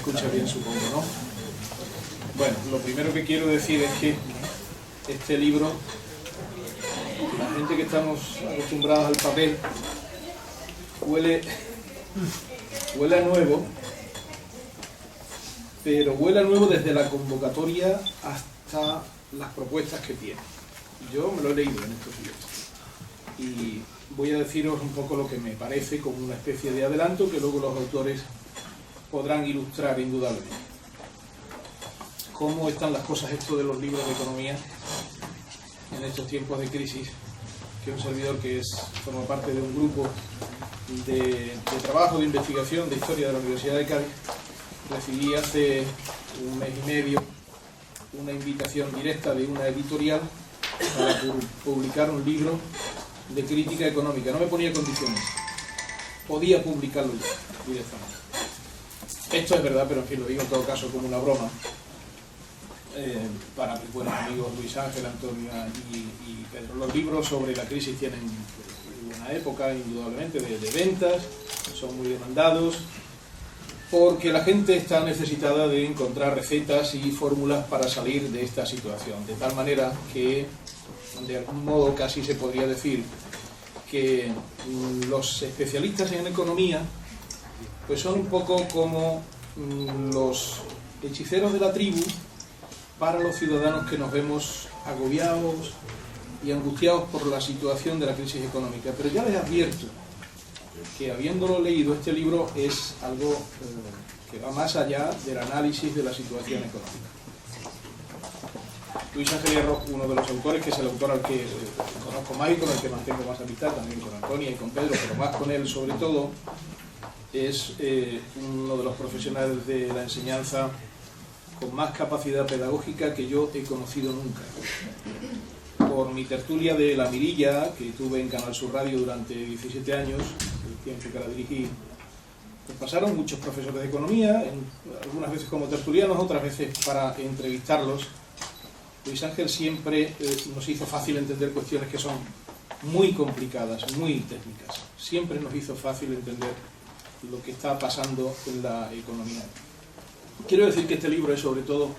escucha bien, supongo, ¿no? Bueno, lo primero que quiero decir es que este libro, la gente que estamos acostumbrados al papel, huele a nuevo, pero huele a nuevo desde la convocatoria hasta las propuestas que tiene. Yo me lo he leído en estos días y voy a deciros un poco lo que me parece como una especie de adelanto que luego los autores podrán ilustrar indudablemente. ¿Cómo están las cosas esto de los libros de economía en estos tiempos de crisis? Que un servidor que forma parte de un grupo de trabajo, de investigación, de historia de la Universidad de Cádiz, recibí hace un mes y medio una invitación directa de una editorial para publicar un libro de crítica económica. No me ponía condiciones, podía publicarlo ya directamente. Esto es verdad, pero en fin, lo digo en todo caso como una broma para mis buenos amigos Luis Ángel, Antonio y Pedro. Los libros sobre la crisis tienen una época indudablemente de ventas, son muy demandados, porque la gente está necesitada de encontrar recetas y fórmulas para salir de esta situación, de tal manera que, de algún modo, casi se podría decir que los especialistas en economía pues son un poco como los hechiceros de la tribu para los ciudadanos que nos vemos agobiados y angustiados por la situación de la crisis económica. Pero ya les advierto que, habiéndolo leído, este libro es algo que va más allá del análisis de la situación económica. Luis Ángel Hierro, uno de los autores, que es el autor al que conozco más y con el que mantengo más amistad, también con Antonia y con Pedro, pero más con él sobre todo, es uno de los profesionales de la enseñanza con más capacidad pedagógica que yo he conocido nunca. Por mi tertulia de La Mirilla, que tuve en Canal Sur Radio durante 17 años, el tiempo que la dirigí, pues pasaron muchos profesores de economía, algunas veces como tertulianos, otras veces para entrevistarlos. Luis Ángel siempre nos hizo fácil entender cuestiones que son muy complicadas, muy técnicas. Siempre nos hizo fácil entender lo que está pasando en la economía. Quiero decir que este libro es sobre todo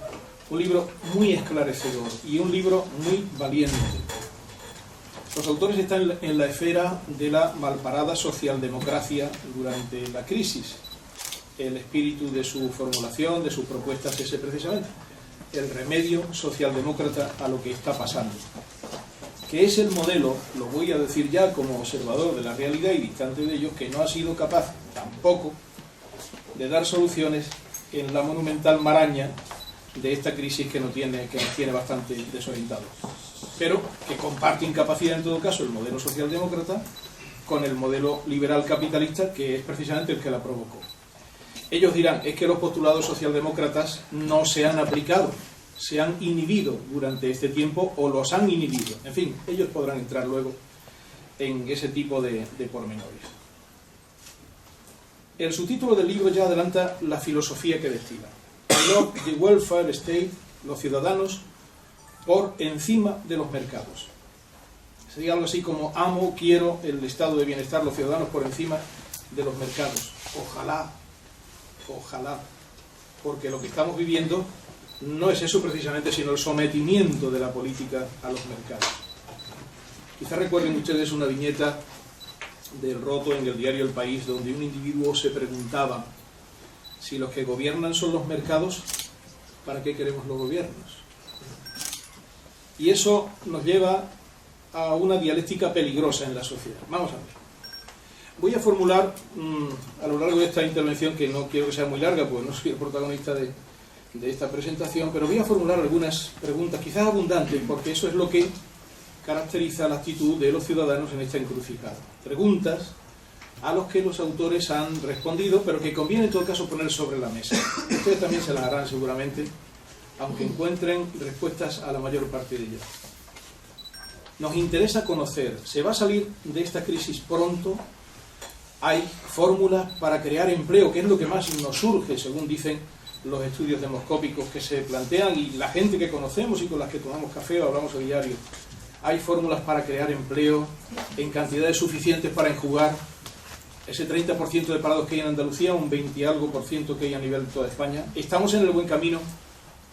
un libro muy esclarecedor y un libro muy valiente. Los autores están en la esfera de la malparada socialdemocracia durante la crisis. El espíritu de su formulación, de sus propuestas, es precisamente el remedio socialdemócrata a lo que está pasando. Que es el modelo, lo voy a decir ya como observador de la realidad y distante de ello, que no ha sido capaz tampoco de dar soluciones en la monumental maraña de esta crisis que nos tiene bastante desorientados, pero que comparte incapacidad en todo caso el modelo socialdemócrata con el modelo liberal capitalista, que es precisamente el que la provocó. Ellos dirán, es que los postulados socialdemócratas no se han aplicado, se han inhibido durante este tiempo o los han inhibido. En fin, ellos podrán entrar luego en ese tipo de pormenores. El subtítulo del libro ya adelanta la filosofía que destila. The Welfare State, los ciudadanos por encima de los mercados. Sería algo así como quiero el estado de bienestar, los ciudadanos por encima de los mercados. Ojalá, porque lo que estamos viviendo no es eso precisamente, sino el sometimiento de la política a los mercados. Quizá recuerden ustedes una viñeta del Roto en el diario El País, donde un individuo se preguntaba: si los que gobiernan son los mercados, ¿para qué queremos los gobiernos? Y eso nos lleva a una dialéctica peligrosa en la sociedad. Vamos a ver. Voy a formular a lo largo de esta intervención, que no quiero que sea muy larga, porque no soy el protagonista de esta presentación, pero voy a formular algunas preguntas, quizás abundantes, porque eso es lo que caracteriza la actitud de los ciudadanos en esta encrucijada. Preguntas a los que los autores han respondido, pero que conviene en todo caso poner sobre la mesa. Ustedes también se las harán seguramente, aunque encuentren respuestas a la mayor parte de ellas. Nos interesa conocer, ¿se va a salir de esta crisis pronto? ¿Hay fórmulas para crear empleo, que es lo que más nos surge, según dicen los estudios demoscópicos que se plantean y la gente que conocemos y con las que tomamos café o hablamos a diario? ¿Hay fórmulas para crear empleo en cantidades suficientes para enjugar ese 30% de parados que hay en Andalucía, un 20 y algo por ciento que hay a nivel de toda España. Estamos en el buen camino,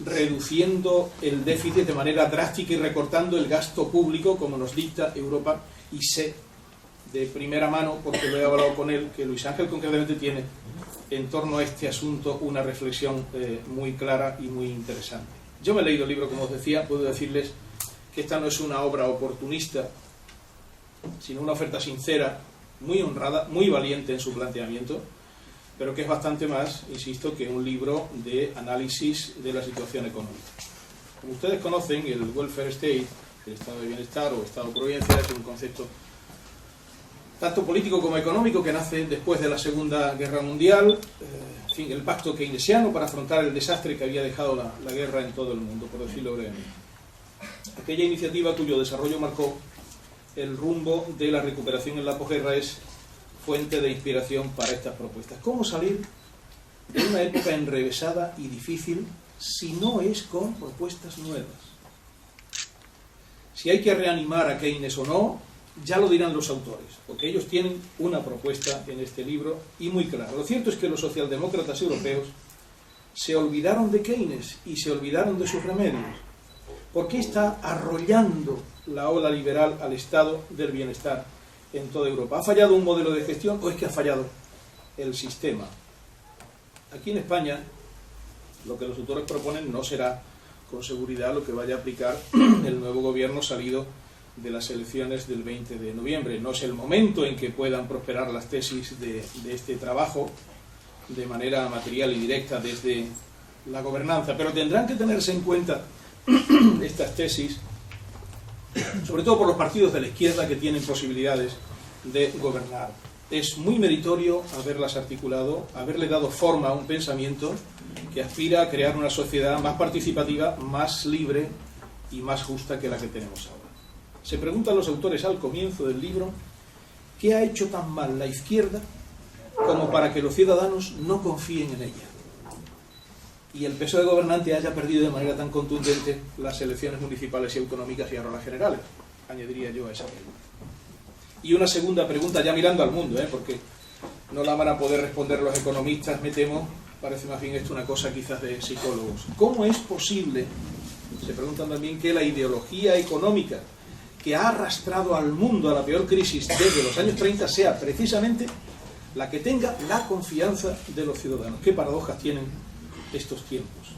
reduciendo el déficit de manera drástica y recortando el gasto público como nos dicta Europa, y sé de primera mano, porque lo he hablado con él, que Luis Ángel concretamente tiene en torno a este asunto una reflexión muy clara y muy interesante. Yo me he leído el libro, como os decía, puedo decirles que esta no es una obra oportunista, sino una oferta sincera, muy honrada, muy valiente en su planteamiento, pero que es bastante más, insisto, que un libro de análisis de la situación económica. Como ustedes conocen, el welfare state, el estado de bienestar o estado de providencia, es un concepto tanto político como económico que nace después de la Segunda Guerra Mundial, en fin, el pacto keynesiano para afrontar el desastre que había dejado la guerra en todo el mundo, por decirlo brevemente. Aquella iniciativa cuyo desarrollo marcó el rumbo de la recuperación en la posguerra es fuente de inspiración para estas propuestas. ¿Cómo salir de una época enrevesada y difícil si no es con propuestas nuevas? Si hay que reanimar a Keynes o no, ya lo dirán los autores, porque ellos tienen una propuesta en este libro y muy clara. Lo cierto es que los socialdemócratas europeos se olvidaron de Keynes y se olvidaron de sus remedios. ¿Por qué está arrollando la ola liberal al estado del bienestar en toda Europa? ¿Ha fallado un modelo de gestión o es que ha fallado el sistema? Aquí en España, lo que los autores proponen no será con seguridad lo que vaya a aplicar el nuevo gobierno salido de las elecciones del 20 de noviembre. No es el momento en que puedan prosperar las tesis de este trabajo de manera material y directa desde la gobernanza, pero tendrán que tenerse en cuenta estas tesis, sobre todo por los partidos de la izquierda que tienen posibilidades de gobernar. Es muy meritorio haberlas articulado, haberle dado forma a un pensamiento que aspira a crear una sociedad más participativa, más libre y más justa que la que tenemos ahora. Se preguntan los autores al comienzo del libro ¿qué ha hecho tan mal la izquierda como para que los ciudadanos no confíen en ella? Y el PSOE gobernante haya perdido de manera tan contundente las elecciones municipales y autonómicas y ahora las generales, añadiría yo a esa pregunta. Y una segunda pregunta, ya mirando al mundo, porque no la van a poder responder los economistas, me temo, parece más bien esto una cosa quizás de psicólogos. ¿Cómo es posible, se preguntan también, que la ideología económica que ha arrastrado al mundo a la peor crisis desde los años 30 sea precisamente la que tenga la confianza de los ciudadanos? ¿Qué paradojas tienen estos tiempos?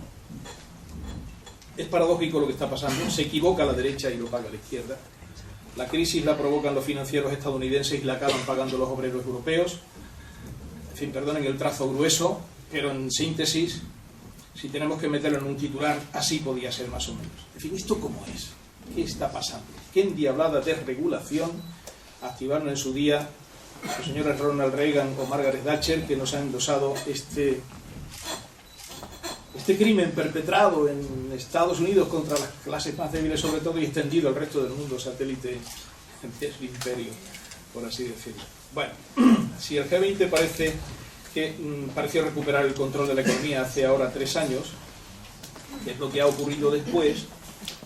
Es paradójico lo que está pasando, se equivoca la derecha y lo paga la izquierda. La crisis la provocan los financieros estadounidenses y la acaban pagando los obreros europeos. En fin, perdonen el trazo grueso, pero en síntesis, si tenemos que meterlo en un titular, así podía ser más o menos. En fin, ¿esto cómo es? ¿Qué está pasando? ¿Qué endiablada desregulación activaron en su día los señores Ronald Reagan o Margaret Thatcher, que nos han endosado este crimen perpetrado en Estados Unidos contra las clases más débiles sobre todo y extendido al resto del mundo, satélite del imperio, por así decirlo? Bueno, si el G20 pareció recuperar el control de la economía hace ahora 3 años, ¿qué es lo que ha ocurrido después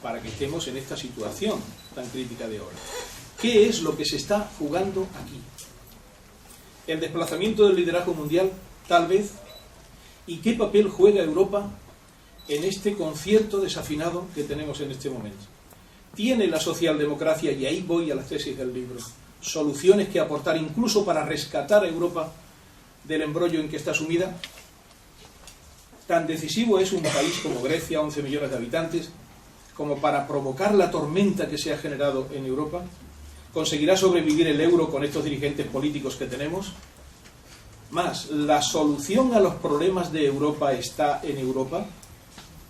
para que estemos en esta situación tan crítica de ahora? ¿Qué es lo que se está jugando aquí? ¿El desplazamiento del liderazgo mundial? Tal vez. ¿Y qué papel juega Europa en este concierto desafinado que tenemos en este momento? ¿Tiene la socialdemocracia, y ahí voy a las tesis del libro, soluciones que aportar incluso para rescatar a Europa del embrollo en que está sumida? ¿Tan decisivo es un país como Grecia, 11 millones de habitantes, como para provocar la tormenta que se ha generado en Europa? ¿Conseguirá sobrevivir el euro con estos dirigentes políticos que tenemos? Más, ¿la solución a los problemas de Europa está en Europa?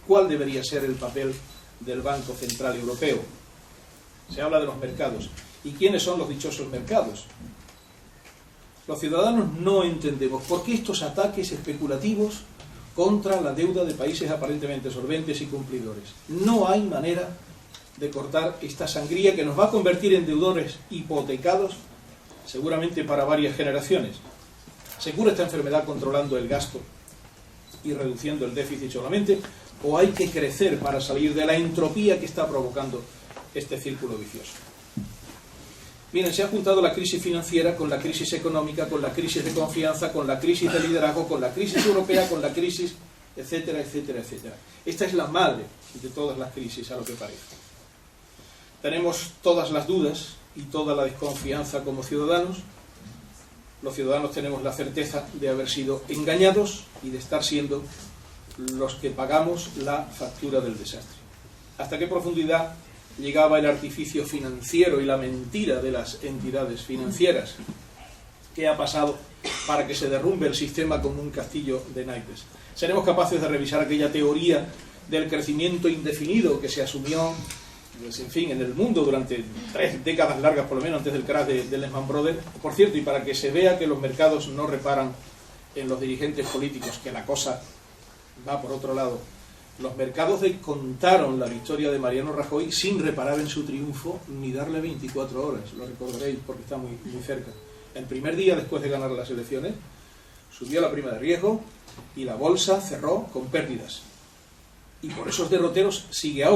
¿Cuál debería ser el papel del Banco Central Europeo? Se habla de los mercados. ¿Y quiénes son los dichosos mercados? Los ciudadanos no entendemos por qué estos ataques especulativos contra la deuda de países aparentemente solventes y cumplidores. No hay manera de cortar esta sangría que nos va a convertir en deudores hipotecados seguramente para varias generaciones. ¿Se cura esta enfermedad controlando el gasto y reduciendo el déficit solamente? ¿O hay que crecer para salir de la entropía que está provocando este círculo vicioso? Miren, se ha juntado la crisis financiera con la crisis económica, con la crisis de confianza, con la crisis de liderazgo, con la crisis europea, con la crisis, etcétera, etcétera, etcétera. Esta es la madre de todas las crisis, a lo que parece. Tenemos todas las dudas y toda la desconfianza como ciudadanos. Los ciudadanos tenemos la certeza de haber sido engañados y de estar siendo los que pagamos la factura del desastre. ¿Hasta qué profundidad llegaba el artificio financiero y la mentira de las entidades financieras? ¿Qué ha pasado para que se derrumbe el sistema como un castillo de naipes? ¿Seremos capaces de revisar aquella teoría del crecimiento indefinido que se asumió, pues, en fin, en el mundo durante 3 décadas largas, por lo menos, antes del crash de Lehman Brothers? Por cierto, y para que se vea que los mercados no reparan en los dirigentes políticos, que la cosa va por otro lado, los mercados descontaron la victoria de Mariano Rajoy sin reparar en su triunfo ni darle 24 horas, lo recordaréis porque está muy, muy cerca. El primer día después de ganar las elecciones, subió la prima de riesgo y la bolsa cerró con pérdidas. Y por esos derroteros sigue ahora.